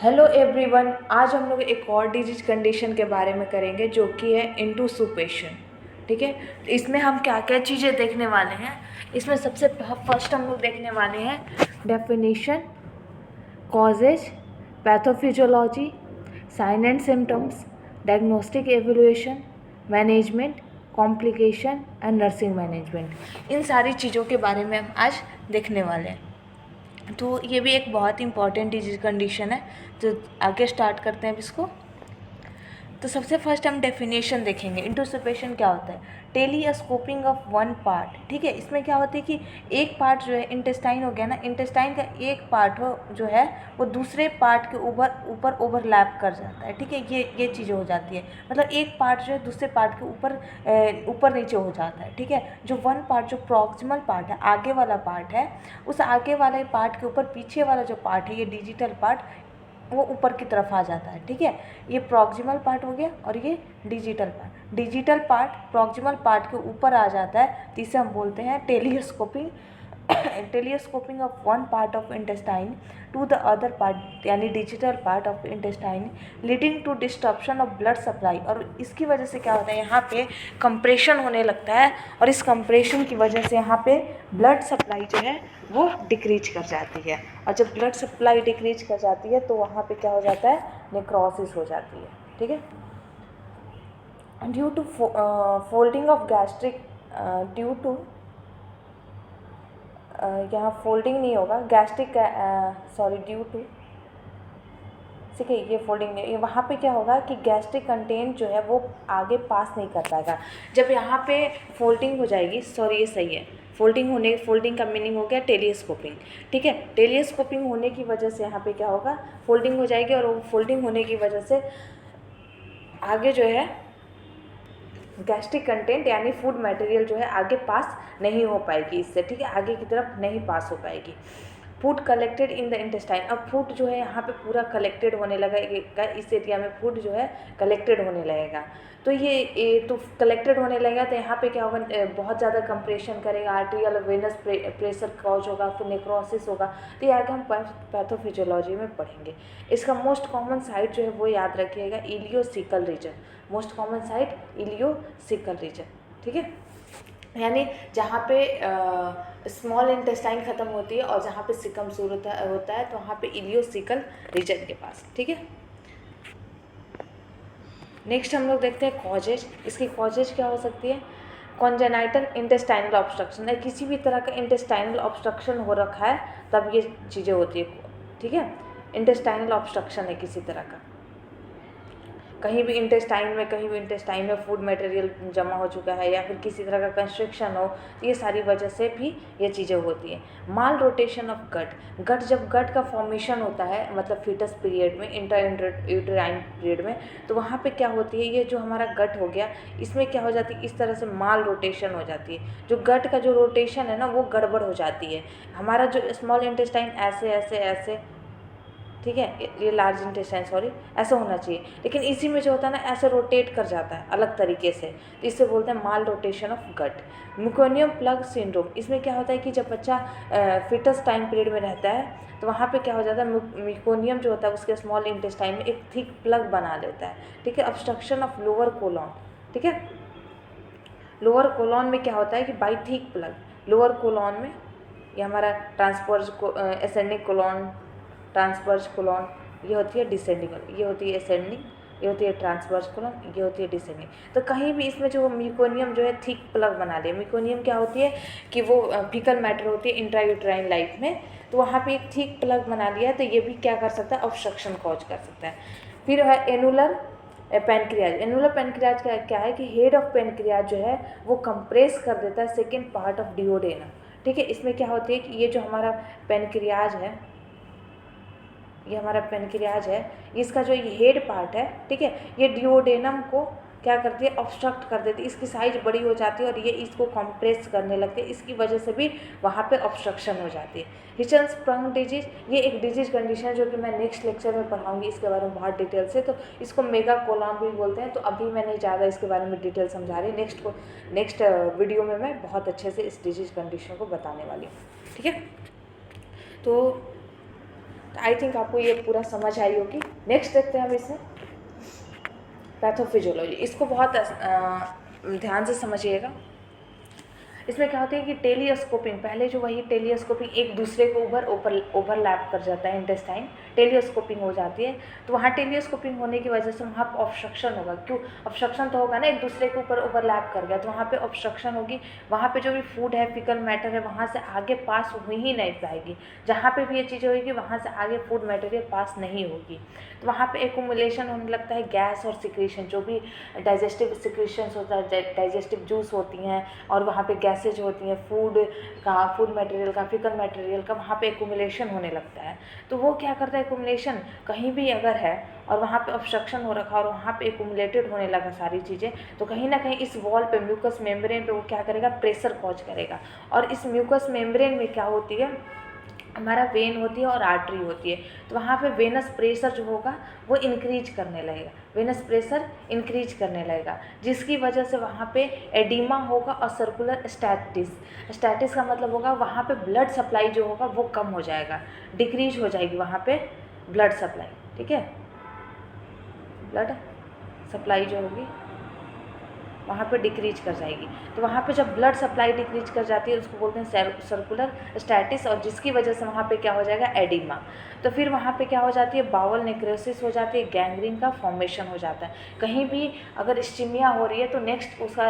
Hello everyone, आज हम लोग एक और डिजीज कंडीशन के बारे में करेंगे जो कि है इंटूसुपेशन। ठीक है, तो इसमें हम क्या क्या चीज़ें देखने वाले हैं। इसमें सबसे फर्स्ट हम लोग देखने वाले हैं definition, causes, pathophysiology, sign and symptoms, diagnostic evaluation, management, complication and nursing management. इन सारी चीज़ों के बारे में हम आज देखने वाले हैं। तो ये भी एक बहुत इंपॉर्टेंट डिजीज कंडीशन है। तो आगे स्टार्ट करते हैं अब इसको। तो सबसे फर्स्ट हम डेफिनेशन देखेंगे। इंटरसुपेशन क्या होता है? Telescoping of one part. ठीक है, इसमें क्या होता है कि एक पार्ट जो है इंटेस्टाइन हो गया ना, इंटेस्टाइन का एक पार्ट हो जो है वो दूसरे पार्ट के ऊपर ओवरलैप कर जाता है। ठीक है, ये चीज़ें हो जाती है। मतलब एक पार्ट जो है दूसरे पार्ट के ऊपर नीचे हो जाता है। ठीक है, जो वन पार्ट, जो प्रॉक्सिमल पार्ट है, आगे वाला पार्ट है, उस आगे वाले पार्ट के ऊपर पीछे वाला जो पार्ट है, ये डिजिटल पार्ट, वो ऊपर की तरफ आ जाता है। ठीक है, ये प्रॉक्सिमल पार्ट हो गया और ये digital part. Digital part proximal part के ऊपर आ जाता है, तो इसे हम बोलते हैं telescoping. Telescoping of one part of intestine to the other part, यानी digital part of intestine, leading to disturbance of blood supply. और इसकी वजह से क्या होता है, यहाँ पे कंप्रेशन होने लगता है और इस कंप्रेशन की वजह से यहाँ पे ब्लड सप्लाई जो है वो डिक्रीज कर जाती है। और जब ब्लड सप्लाई डिक्रीज कर जाती है तो वहाँ पे क्या हो जाता है, नेक्रोसिस हो जाती है। ठीक है, due to folding of gastric, due to यहाँ फोल्डिंग नहीं होगा, गैस्ट्रिक, सॉरी, ड्यू टू, ठीक है, ये फोल्डिंग नहीं, वहाँ पे क्या होगा कि गैस्ट्रिक कंटेंट जो है वो आगे पास नहीं कर पाएगा। जब यहाँ पे फोल्डिंग हो जाएगी, सॉरी ये सही है, फोल्डिंग का मीनिंग हो गया टेलीस्कोपिंग। ठीक है, टेलीस्कोपिंग होने की वजह से यहाँ पे क्या होगा, फोल्डिंग हो जाएगी और वो फोल्डिंग होने की वजह से आगे जो है गैस्ट्रिक कंटेंट यानी फूड मटेरियल जो है आगे पास नहीं हो पाएगी इससे। ठीक है, आगे की तरफ नहीं पास हो पाएगी। Food collected in the intestine, अब फूड जो है यहाँ पे पूरा कलेक्टेड होने लगेगा, इस एरिया में फूड जो है कलेक्टेड होने लगेगा। तो ये तो कलेक्टेड होने लगेगा तो यहाँ पे क्या होगा, बहुत ज़्यादा कंप्रेशन करेगा, आर्टेरियल वेनस प्रेशर कॉज होगा, फिर नेक्रोसिस होगा। तो ये आगे हम पैथोफिजियोलॉजी में पढ़ेंगे। इसका मोस्ट कॉमन साइट जो है वो याद रखिएगा, ileocaecal region. Most common site ileocaecal region. ठीक है, यानी जहाँ पे स्मॉल इंटेस्टाइन ख़त्म होती है और जहाँ पे सिकम शुरू होता है तो वहाँ पे इलियोसिकल रीजन के पास। ठीक है, नेक्स्ट हम लोग देखते हैं कॉजेज। इसकी कॉजेज क्या हो सकती है? कॉन्जेनाइटल इंटेस्टाइनल ऑब्स्ट्रक्शन है, किसी भी तरह का इंटेस्टाइनल ऑब्स्ट्रक्शन हो रखा है तब ये चीज़ें होती है। ठीक है, इंटेस्टाइनल ऑब्स्ट्रक्शन है किसी तरह का, कहीं भी इंटेस्टाइन में फूड मटेरियल जमा हो चुका है या फिर किसी तरह का कंस्ट्रक्शन हो, ये सारी वजह से भी ये चीज़ें होती हैं। माल रोटेशन ऑफ गट, जब गट का फॉर्मेशन होता है, मतलब फीटस पीरियड में, इंट्रायूटेराइन पीरियड में, तो वहाँ पे क्या होती है, ये जो हमारा गट हो गया इसमें क्या हो जाती है, इस तरह से माल रोटेशन हो जाती है। जो गट का जो रोटेशन है ना वो गड़बड़ हो जाती है। हमारा जो स्मॉल इंटेस्टाइन ऐसे ऐसे ऐसे, ठीक है, ये लार्ज इंटेस्टाइन, सॉरी, ऐसा होना चाहिए, लेकिन इसी में जो होता है ना ऐसे रोटेट कर जाता है अलग तरीके से, तो इससे बोलते हैं malrotation of gut. Meconium plug syndrome, इसमें क्या होता है कि जब बच्चा फिटस टाइम पीरियड में रहता है तो वहाँ पे क्या हो जाता है, म्यूकोनियम जो होता है उसके स्मॉल इंटेस्टाइन में एक थिक प्लग बना लेता है। ठीक है, ऑब्स्ट्रक्शन ऑफ लोअर कोलॉन। ठीक है, लोअर कोलॉन में क्या होता है कि by thick plug, lower colon में ये हमारा एसेंडिंग कोलॉन, ट्रांसवर्स कोलॉन, ये होती है डिसेंडिंग, ये होती है एसेंडिंग, ये होती है ट्रांसवर्स कोलॉन, ये होती है डिसेंडिंग। तो कहीं भी इसमें जो म्यूकोनियम जो है थिक प्लग बना लिया। म्यूकोनियम क्या होती है कि वो फीकल मैटर होती है इंट्रायूटेराइन लाइफ में, तो वहाँ पे एक थिक प्लग बना लिया है, तो ये भी क्या कर सकता है, ऑब्स्ट्रक्शन कॉज कर सकता है। फिर है एनुलर पेनक्रियाज। एनुलर पेनक्रियाज क्या है कि हेड ऑफ पेनक्रियाज जो है वो कंप्रेस कर देता है सेकेंड पार्ट ऑफ डिओडेनम। ठीक है, इसमें क्या होती है कि ये जो हमारा पेनक्रियाज है, ये हमारा पेनक्रियाज है, इसका जो ये हेड पार्ट है, ठीक है, ये डिओडेनम को क्या करती है, ऑब्स्ट्रक्ट कर देती है, इसकी साइज बड़ी हो जाती है और ये इसको कंप्रेस करने लगती है, इसकी वजह से भी वहाँ पे ऑब्स्ट्रक्शन हो जाती है। हिचन-स्प्रंग डिजीज, ये एक डिजीज कंडीशन है जो कि मैं नेक्स्ट लेक्चर में पढ़ाऊंगी इसके बारे में बहुत डिटेल से। तो इसको मेगा कोलॉन भी बोलते हैं, तो अभी मैं नहीं ज़्यादा इसके बारे में डिटेल समझा रही, नेक्स्ट वीडियो में मैं बहुत अच्छे से इस डिजीज कंडीशन को बताने वाली हूँ। ठीक है, तो तो आई थिंक आपको ये पूरा समझ आई होगी। नेक्स्ट देखते हैं हम इसे पैथोफिजियोलॉजी। इसको बहुत ध्यान से समझिएगा। इसमें क्या होता है कि टेलियोस्कोपिंग, पहले जो वही टेलियोस्कोपिंग एक दूसरे को ओवरलैप कर जाता है इंटेस्टाइन, टेलियोस्कोपिंग हो जाती है। तो वहाँ टेलियोस्कोपिंग होने की वजह से वहाँ ऑब्स्ट्रक्शन होगा। क्यों ऑब्स्ट्रक्शन? तो होगा ना, एक दूसरे के ऊपर ओवरलैप कर गया तो वहाँ पे ऑब्स्ट्रक्शन होगी। वहाँ पे जो भी फूड है, फिकल मैटर है, वहाँ से आगे पास हो ही नहीं पाएगी। जहाँ पे भी ये चीज़ें होगी वहाँ से आगे फूड मटेरियल पास नहीं होगी। तो वहाँ पे एक्यूमुलेशन होने लगता है गैस और सिक्रीशन, जो भी डाइजेस्टिव सिक्रीशंस होता है, डाइजेस्टिव जूस होती हैं, और वहाँ पे गैसेज होती हैं फूड मटेरियल का, फिकल मटेरियल का, वहाँ पे एक्यूमुलेशन होने लगता है। तो वो क्या करता है, एक्यूमुलेशन कहीं भी अगर है और वहाँ पे ऑब्स्ट्रक्शन हो रखा और वहाँ पे एक्यूमुलेटेड होने लगा सारी चीज़ें, तो कहीं ना कहीं इस वॉल पे, म्यूकस मेम्ब्रेन पे वो क्या करेगा, प्रेशर कॉज करेगा। और इस म्यूकस मेम्ब्रेन में क्या होती है, हमारा वेन होती है और आर्टरी होती है। तो वहाँ पे वेनस प्रेशर जो होगा वो इंक्रीज करने लगेगा, वेनस प्रेशर इंक्रीज करने लगेगा, जिसकी वजह से वहाँ पे एडिमा होगा और सर्कुलर स्टैटिस का मतलब होगा वहाँ पे ब्लड सप्लाई जो होगा वो कम हो जाएगा, डिक्रीज हो जाएगी वहाँ पे ब्लड सप्लाई। ठीक है, ब्लड सप्लाई जो होगी वहाँ पे डिक्रीज कर जाएगी। तो वहाँ पे जब ब्लड सप्लाई डिक्रीज कर जाती है उसको बोलते हैं सर्कुलर स्टैटिस, और जिसकी वजह से वहाँ पे क्या हो जाएगा, एडिमा। तो फिर वहाँ पे क्या हो जाती है, बाउल नेक्रोसिस हो जाती है, गैंग्रीन का फॉर्मेशन हो जाता है। कहीं भी अगर इस्टीमिया हो रही है तो नेक्स्ट उसका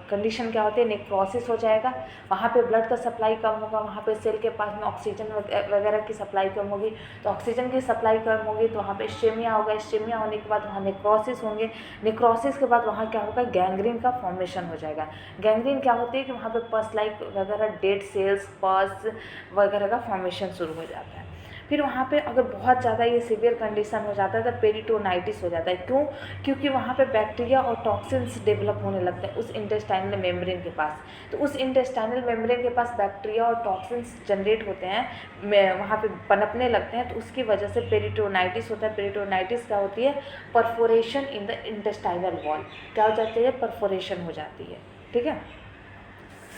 कंडीशन क्या होती है, नेक्रोसिस हो जाएगा। वहाँ पे ब्लड का सप्लाई कम होगा, वहाँ पे सेल के पास में ऑक्सीजन वगैरह की सप्लाई कम होगी, तो ऑक्सीजन की सप्लाई कम होगी तो वहाँ पे इस्टीमिया होगा। इस्टीमिया होने के बाद वहाँ नेक्रोसिस होंगे, नेक्रोसिस के बाद वहाँ क्या होगा, गैंग्रीन का फॉर्मेशन हो जाएगा। गैंग्रीन क्या होती है कि वहाँ पे पस लाइक वगैरह डेड सेल्स, पस वगैरह का फॉर्मेशन शुरू हो जाता है। फिर वहाँ पे अगर बहुत ज़्यादा ये सीवियर कंडीशन हो जाता है तो पेरिटोनाइटिस हो जाता है। क्यों? क्योंकि वहाँ पे बैक्टीरिया और टॉक्सिन्स डेवलप होने लगते हैं उस इंटेस्टाइनल मेम्ब्रेन के पास। तो उस इंटेस्टाइनल मेम्ब्रेन के पास बैक्टीरिया और टॉक्सिन्स जनरेट होते हैं, वहाँ पे पनपने लगते हैं, तो उसकी वजह से पेरिटोनाइटिस होता है। पेरिटोनाइटिस क्या होती है, perforation in the intestinal wall, क्या हो जाती है, परफोरेशन हो जाती है। ठीक है,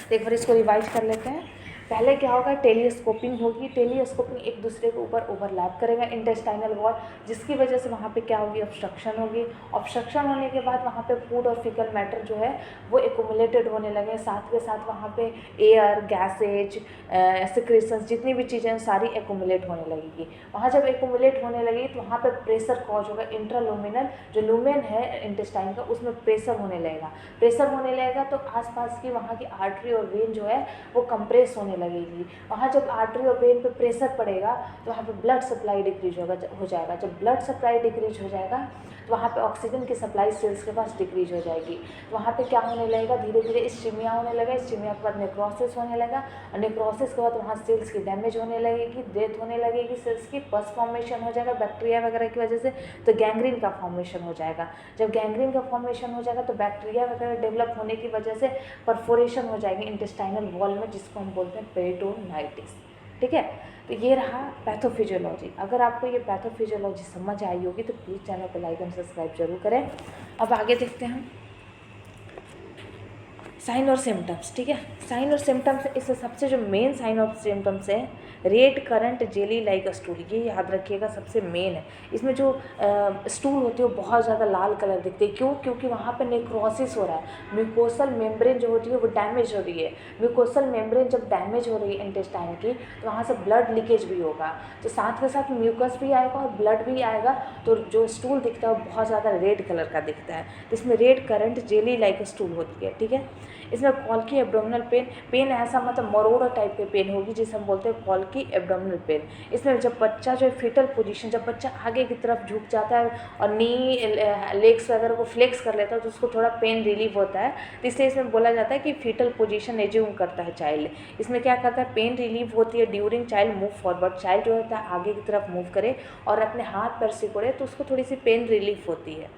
तो एक बार इसको रिवाइज कर लेते हैं। पहले क्या होगा, टेलिस्कोपिंग होगी। टेलिस्कोपिंग एक दूसरे के ऊपर ओवरलैप करेगा इंटेस्टाइनल वॉल, जिसकी वजह से वहाँ पे क्या होगी, ऑब्स्ट्रक्शन होगी। ऑब्स्ट्रक्शन होने के बाद वहाँ पे फूड और फिकल मैटर जो है वो एक्यूमुलेटेड होने लगे, साथ के साथ वहाँ पे एयर, गैसेज, सिक्रेशंस, जितनी भी चीज़ें सारी एक्यूमुलेट होने लगेगी। वहाँ जब एक्यूमुलेट होने लगी तो वहाँ पे प्रेशर कॉज होगा, इंट्रालुमिनल जो लुमेन है इंटेस्टाइन का उसमें प्रेशर होने लगेगा। प्रेशर होने लगेगा तो आसपास की वहाँ की आर्टरी और वेन जो है वो कंप्रेस होने लगेगी। वहाँ जब आर्टरी और वेन पे प्रेशर पड़ेगा तो वहाँ पे ब्लड सप्लाई डिक्रीज हो जाएगा। जब ब्लड सप्लाई डिक्रीज हो जाएगा तो वहाँ पे ऑक्सीजन की सप्लाई सेल्स के पास डिक्रीज हो जाएगी। तो वहाँ पे क्या होने लगेगा, धीरे धीरे इस्टीमिया होने लगा। इस्टीमिया के बाद नेक्रोसिस होने लगा, और नेक्रोसिस के बाद वहाँ सेल्स की डैमेज होने लगेगी, डेथ होने लगेगी सेल्स की, पस फॉर्मेशन हो जाएगा बैक्टीरिया वगैरह की वजह से, तो गैंग्रीन का फॉर्मेशन हो जाएगा। जब गैंग्रीन का फॉर्मेशन हो जाएगा तो बैक्टीरिया वगैरह डेवलप होने की वजह से परफोरेशन हो जाएगी इंटेस्टाइनल वॉल में, जिसको हम बोलते हैं पेरिटोनाइटिस। ठीक है, तो ये रहा पैथोफिजियोलॉजी। अगर आपको ये पैथोफिजियोलॉजी समझ आई होगी तो प्लीज़ चैनल को लाइक एंड सब्सक्राइब जरूर करें। अब आगे देखते हैं हम साइन और सिम्टम्स। ठीक है, साइन और सिम्टम्स, इससे सबसे जो मेन साइन और सिम्टम्स है, red currant jelly like stool, ये याद रखिएगा सबसे मेन है। इसमें जो स्टूल होती है वो बहुत ज़्यादा लाल कलर दिखती है। क्यों? क्योंकि वहाँ पे नेक्रोसिस हो रहा है, म्यूकोसल मेम्ब्रेन जो होती है वो डैमेज हो रही है। म्यूकोसल मेम्ब्रेन जब डैमेज हो रही है इंटेस्टाइन की तो वहाँ से ब्लड लीकेज भी होगा, तो साथ के साथ म्यूकस भी आएगा और ब्लड भी आएगा, तो जो स्टूल दिखता है वो बहुत ज़्यादा रेड कलर का दिखता है। तो इसमें red currant jelly like stool होती है। ठीक है, इसमें कॉल्की एब्डोमिनल पेन ऐसा मतलब मरोड़ टाइप के पेन होगी जिसे हम बोलते हैं कॉल्की एब्डोमिनल पेन। इसमें जब बच्चा जो है फीटल पोजीशन, जब बच्चा आगे की तरफ झुक जाता है और नी लेग्स वगैरह को फ्लेक्स कर लेता है तो उसको थोड़ा पेन रिलीफ होता है, तो इसलिए इसमें बोला जाता है कि फीटल पोजीशन एज्यूम करता है चाइल्ड। इसमें क्या करता है, पेन रिलीफ होती है during child move forward, child जो होता है आगे की तरफ मूव करे और अपने हाथ पैर सिकोड़े तो उसको थोड़ी सी पेन रिलीफ होती है।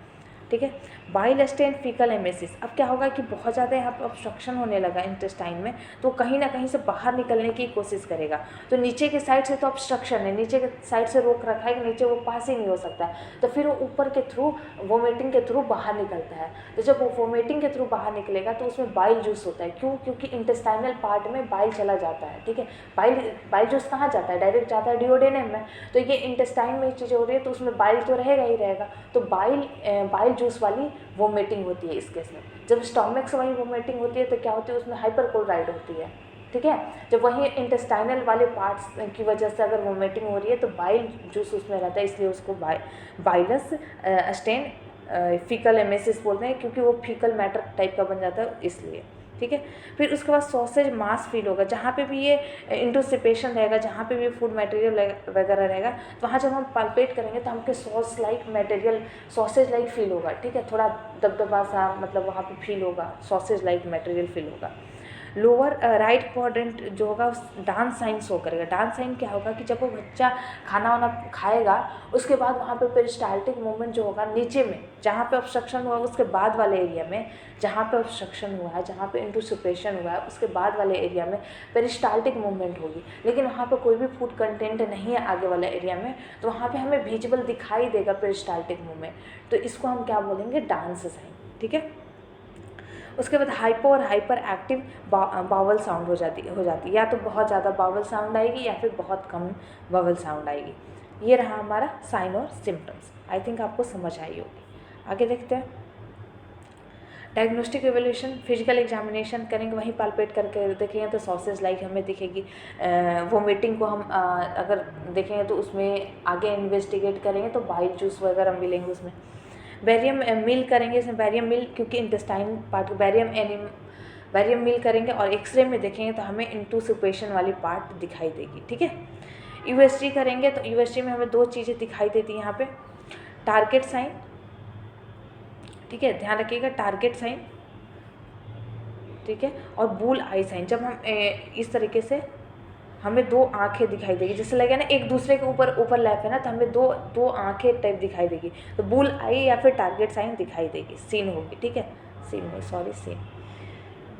ठीक है। बाइल स्टेन फीकल एमेसिस, अब क्या होगा कि बहुत ज़्यादा यहाँ पे ऑब्स्ट्रक्शन होने लगा इंटेस्टाइन में, तो कहीं ना कहीं से बाहर निकलने की कोशिश करेगा। तो नीचे के साइड से तो ऑब्स्ट्रक्शन है, नीचे के साइड से रोक रखा है कि नीचे वो पास ही नहीं हो सकता है, तो फिर वो ऊपर के थ्रू वोमिटिंग के थ्रू बाहर निकलता है। तो जब वो वोमिटिंग के थ्रू बाहर निकलेगा तो उसमें बाइल जूस होता है। क्यों? क्योंकि इंटेस्टाइनल पार्ट में बाइल चला जाता है, ठीक है। बाइल जूस कहाँ जाता है? डायरेक्ट जाता है डिओडेनम में। तो ये इंटेस्टाइन में चीज़ें हो रही है तो उसमें बाइल तो रहेगा ही रहेगा, तो बाइल जूस वाली वोमिटिंग होती है इस केस में। जब स्टोमक से वही वोमिटिंग होती है तो क्या होती है, उसमें हाइपरक्लोराइड होती है, ठीक है। जब वही इंटेस्टाइनल वाले पार्ट्स की वजह से अगर वोमिटिंग हो रही है तो बाइल जूस उसमें रहता है, इसलिए उसको बाइलस स्टेन फीकल एमेसिस बोलते हैं, क्योंकि वो फीकल मैटर टाइप का बन जाता है इसलिए, ठीक है। फिर उसके बाद सॉसेज मास फील होगा, जहाँ पे भी ये इंटोसिपेशन रहेगा, जहाँ पे भी फूड मटेरियल वगैरह रहेगा, तो वहाँ जब हम पाल्पेट करेंगे तो हमके sauce like material, sausage like feel होगा, ठीक है। थोड़ा दबदबा सा मतलब वहाँ पे फील होगा, सॉसेज लाइक मटेरियल फील होगा। लोअर राइट क्वाड्रेंट जो होगा डांस साइन शो करेगा। डांस साइन क्या होगा कि जब वो बच्चा खाना वाना खाएगा उसके बाद वहाँ पे पेरिस्टाल्टिक मूवमेंट जो होगा नीचे में, जहाँ पे ऑब्स्ट्रक्शन हुआ उसके बाद वाले एरिया में, जहाँ पे ऑब्स्ट्रक्शन हुआ है, जहाँ पे इंटोसिपेशन हुआ है उसके बाद वाले एरिया में पेरिस्टाल्टिक मूवमेंट होगी, लेकिन वहाँ पे कोई भी फूड कंटेंट नहीं है आगे वाले एरिया में, तो वहाँ पे हमें विजिबल दिखाई देगा पेरिस्टाल्टिक मूवमेंट, तो इसको हम क्या बोलेंगे? डांस साइन, ठीक है। उसके बाद हाइपो और हाइपर एक्टिव बावल साउंड हो जाती है, या तो बहुत ज़्यादा बावल साउंड आएगी या फिर बहुत कम बावल साउंड आएगी। ये रहा हमारा साइन और सिम्टम्स, आई थिंक आपको समझ आई होगी। आगे देखते हैं। डायग्नोस्टिक एवेल्यूशन, फिजिकल एग्जामिनेशन करेंगे, वहीं पाल्पेट करके देखेंगे तो सॉसेज लाइक हमें दिखेगी। वोमिटिंग को हम अगर देखेंगे तो उसमें आगे इन्वेस्टिगेट करेंगे तो बाइल जूस वगैरह मिलेंगे उसमें। बैरियम मिल करेंगे, इसमें बैरियम मिल क्योंकि इंटेस्टाइन पार्ट बैरियम मिल करेंगे और एक्सरे में देखेंगे तो हमें इंटोसिपेशन वाली पार्ट दिखाई देगी, ठीक है। यूएसजी करेंगे तो यूएसजी में हमें दो चीज़ें दिखाई देती हैं यहाँ पे, टारगेट साइन, ठीक है, ध्यान रखिएगा, टारगेट साइन, ठीक है, और बुल आई साइन। जब हम इस तरीके से हमें दो आंखें दिखाई देगी, जैसे लगे ना एक दूसरे के ऊपर लैप है ना, तो हमें दो आंखें टाइप दिखाई देगी, तो बुल आई या फिर टारगेट साइन दिखाई देगी, सीन होगी, ठीक है, सीन।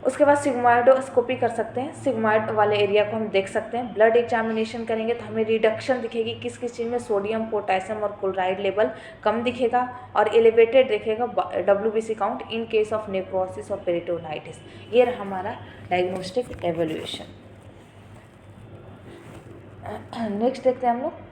उसके बाद सिग्मोइडोस्कोपी कर सकते हैं, सिग्मोइड वाले एरिया को हम देख सकते हैं। ब्लड एग्जामिनेशन करेंगे तो हमें रिडक्शन दिखेगी, किस किस चीज़ में, सोडियम, पोटेशियम और क्लोराइड लेवल कम दिखेगा और एलिवेटेड दिखेगा WBC count in case of necrosis और पेरिटोनाइटिस। ये रहा हमारा डायग्नोस्टिक एवेल्यूएशन। नेक्स्ट देखते हैं हम लोग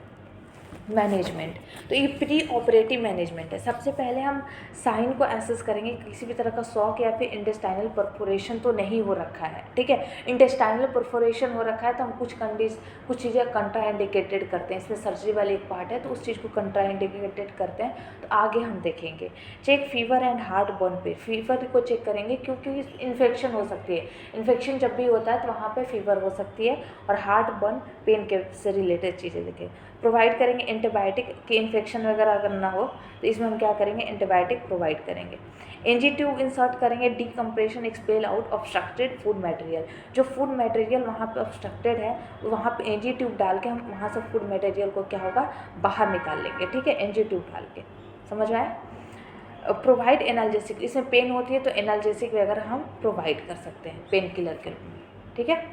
मैनेजमेंट। तो ये प्री ऑपरेटिव मैनेजमेंट है। सबसे पहले हम साइन को एसेस करेंगे, किसी भी तरह का शॉक या फिर इंटेस्टाइनल परफोरेशन तो नहीं हो रखा है, ठीक है। इंटेस्टाइनल परफोरेशन हो रखा है तो हम कुछ चीज़ें कंट्राइंडिकेटेड करते हैं, इसमें सर्जरी वाली एक पार्ट है तो उस चीज़ को कंट्राइंडिकेटेड करते हैं, तो आगे हम देखेंगे। Check fever and heartburn पे, फीवर को चेक करेंगे क्योंकि इन्फेक्शन हो सकती है, इन्फेक्शन जब भी होता है तो वहाँ पे फीवर हो सकती है, और हार्ट बर्न पेन के से रिलेटेड चीज़ें देखें। प्रोवाइड करेंगे एंटीबायोटिक की, इन्फेक्शन वगैरह अगर ना हो तो इसमें हम क्या करेंगे, एंटीबायोटिक प्रोवाइड करेंगे। एनजी ट्यूब इंसर्ट करेंगे, decompression expel out obstructed food material, जो फूड मटेरियल वहाँ पे ऑब्स्ट्रक्टेड है वहाँ पे एनजी ट्यूब डाल के हम वहाँ से फूड मटेरियल को क्या होगा, बाहर निकाल लेंगे, ठीक है, एनजी ट्यूब डाल के। समझ में आया। प्रोवाइड एनाल्जेसिक, इसमें पेन होती है तो एनाल्जेसिक वगैरह हम प्रोवाइड कर सकते हैं पेन किलर के रूप में, ठीक है।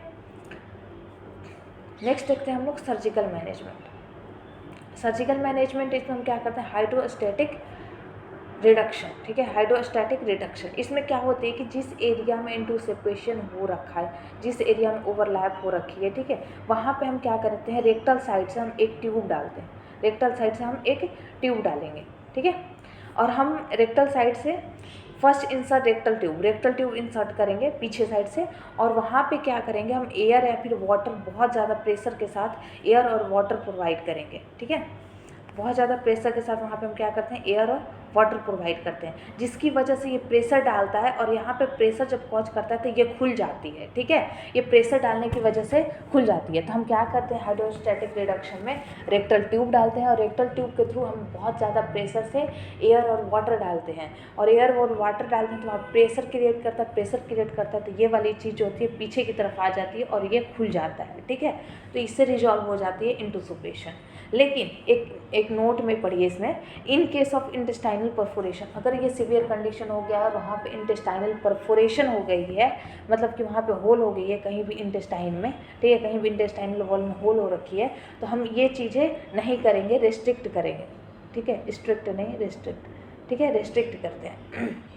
नेक्स्ट देखते हैं हम लोग सर्जिकल मैनेजमेंट। सर्जिकल मैनेजमेंट इसमें हम क्या करते हैं, हाइड्रोस्टैटिक रिडक्शन, ठीक है, हाइड्रोस्टैटिक रिडक्शन। इसमें क्या होती है कि जिस एरिया में इंटोसिपेशन हो रखा है, जिस एरिया में ओवरलैप हो रखी है, ठीक है, वहाँ पे हम क्या करते हैं, रेक्टल साइड से हम एक ट्यूब डालते हैं, रेक्टल साइड से हम एक ट्यूब डालेंगे, ठीक है, और हम रेक्टल साइड से first insert rectal tube insert करेंगे पीछे साइड से, और वहाँ पे क्या करेंगे, हम एयर या फिर वाटर, बहुत ज़्यादा प्रेशर के साथ एयर और वाटर प्रोवाइड करेंगे, ठीक है, बहुत ज़्यादा प्रेशर के साथ वहाँ पे हम क्या करते हैं, एयर और वाटर प्रोवाइड करते हैं, जिसकी वजह से ये प्रेशर डालता है, और यहाँ पे प्रेशर जब कॉज करता है तो ये खुल जाती है, ठीक है, ये प्रेशर डालने की वजह से खुल जाती है। तो हम क्या करते हैं, हाइड्रोस्टैटिक रिडक्शन में रेक्टल ट्यूब डालते हैं, और रेक्टल ट्यूब के थ्रू हम बहुत ज़्यादा प्रेशर से एयर और वाटर डालते हैं, और एयर और वाटर डालते हैं तो वहाँ प्रेशर क्रिएट करता है, तो ये वाली चीज़ जो होती है पीछे की तरफ आ जाती है और ये खुल जाता है, ठीक है, तो इससे रिजॉल्व हो जाती है इंटोसिपेशन। लेकिन एक नोट में पढ़िए इसमें, in case of intestinal perforation, अगर ये सीवियर कंडीशन हो गया है, वहाँ पे इंटेस्टाइनल परफोरेशन हो गई है, मतलब कि वहाँ पे होल हो गई है कहीं भी इंटेस्टाइन में, ठीक है, कहीं भी इंटेस्टाइनल वॉल में होल हो रखी है, तो हम ये चीज़ें नहीं करेंगे, रेस्ट्रिक्ट करेंगे, ठीक है, स्ट्रिक्ट नहीं रेस्ट्रिक्ट, ठीक है, रेस्ट्रिक्ट करते हैं।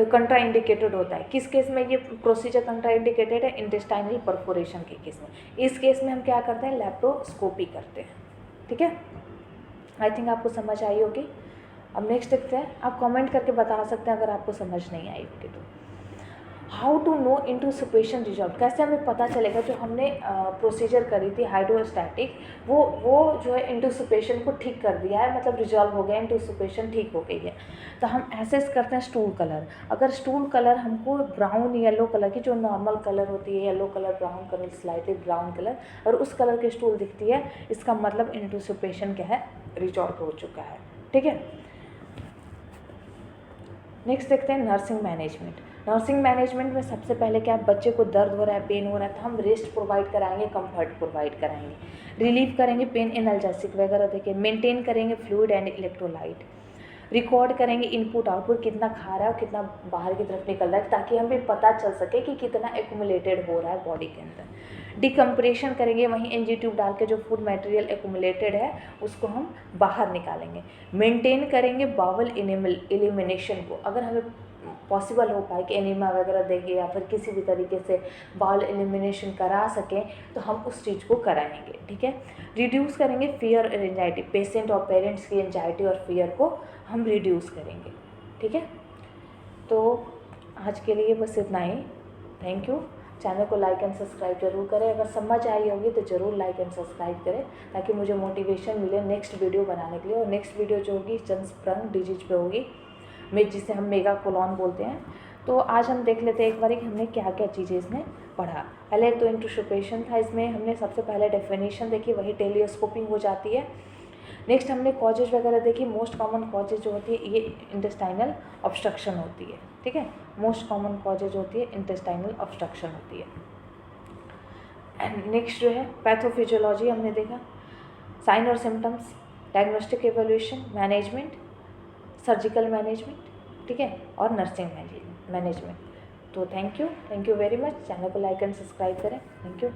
कंट्रा इंडिकेटेड होता है, किस केस में ये प्रोसीजर कंट्रा इंडिकेटेड है? इंटेस्टाइनल परफोरेशन के केस में। इस केस में हम क्या करते हैं? लैप्रोस्कोपी करते हैं, ठीक है। आई थिंक आपको समझ आई होगी। अब नेक्स्ट देखते हैं, आप कमेंट करके बता सकते हैं अगर आपको समझ नहीं आई होगी तो। हाउ टू नो इंटुसिपेशन रिजॉल्व, कैसे हमें पता चलेगा जो हमने प्रोसीजर करी थी हाइड्रोस्टैटिक, वो जो है इंटुसिपेशन को ठीक कर दिया है, मतलब रिजॉल्व हो गया, इंटुसिपेशन ठीक हो गई है। तो हम एसेस करते हैं स्टूल कलर, अगर स्टूल कलर हमको ब्राउन येलो कलर की, जो नॉर्मल कलर होती है yellow colour, brown colour, slightly brown colour, और उस कलर की स्टूल दिखती है, इसका मतलब इंटुसिपेशन क्या है? रिजॉल्व हो चुका है, ठीक है। नेक्स्ट देखते हैं नर्सिंग मैनेजमेंट। नर्सिंग मैनेजमेंट में सबसे पहले क्या है? बच्चे को दर्द हो रहा है, पेन हो रहा है, तो हम रेस्ट प्रोवाइड कराएंगे, कंफर्ट प्रोवाइड कराएंगे, रिलीव करेंगे पेन एनाल्जेसिक वगैरह देके, मेंटेन करेंगे फ्लूइड एंड इलेक्ट्रोलाइट, रिकॉर्ड करेंगे इनपुट आउटपुट, कितना खा रहा है और कितना बाहर की तरफ निकल रहा है, ताकि हमें पता चल सके कि कितना एक्यूमुलेटेड हो रहा है बॉडी के अंदर। डिकम्प्रेशन करेंगे, वहीं एनजी ट्यूब डाल के जो फूड मटेरियल एक्यूमुलेटेड है उसको हम बाहर निकालेंगे। मेंटेन करेंगे बावल एलिमिनेशन को, अगर हमें पॉसिबल हो पाए कि एनीमा वगैरह देंगे या फिर किसी भी तरीके से बाउल एलिमिनेशन करा सकें तो हम उस चीज़ को कराएंगे, ठीक है। रिड्यूस करेंगे फियर और एंजाइटी, पेशेंट और पेरेंट्स की एंजाइटी और फियर को हम रिड्यूस करेंगे, ठीक है। तो आज के लिए बस इतना ही, थैंक यू। चैनल को लाइक एंड सब्सक्राइब जरूर करें, अगर समझ आई होगी तो ज़रूर लाइक एंड सब्सक्राइब करें, ताकि मुझे मोटिवेशन मिले नेक्स्ट वीडियो बनाने के लिए। और नेक्स्ट वीडियो जो होगी जंस्प्रंग डिजीज पे होगी, जिसे हम मेगा कोलॉन बोलते हैं। तो आज हम देख लेते हैं एक बार कि हमने क्या क्या चीज़ें इसमें पढ़ा। पहले तो इंटुसिपेशन था, इसमें हमने सबसे पहले डेफिनेशन देखी, वही टेलिस्कोपिंग हो जाती है। नेक्स्ट हमने कॉजेज वगैरह देखी, मोस्ट कॉमन कॉजेज जो होती है ये इंटेस्टाइनल ऑब्स्ट्रक्शन होती है, ठीक है, मोस्ट कॉमन कॉजेज होती है इंटेस्टाइनल ऑब्स्ट्रक्शन होती है। एंड नेक्स्ट जो है पैथोफिजियोलॉजी हमने देखा, साइन और symptoms, diagnostic evolution, management, surgical management, ठीक है, और नर्सिंग मैनेजमेंट। तो thank you very much. Channel को लाइक एंड सब्सक्राइब करें, थैंक यू।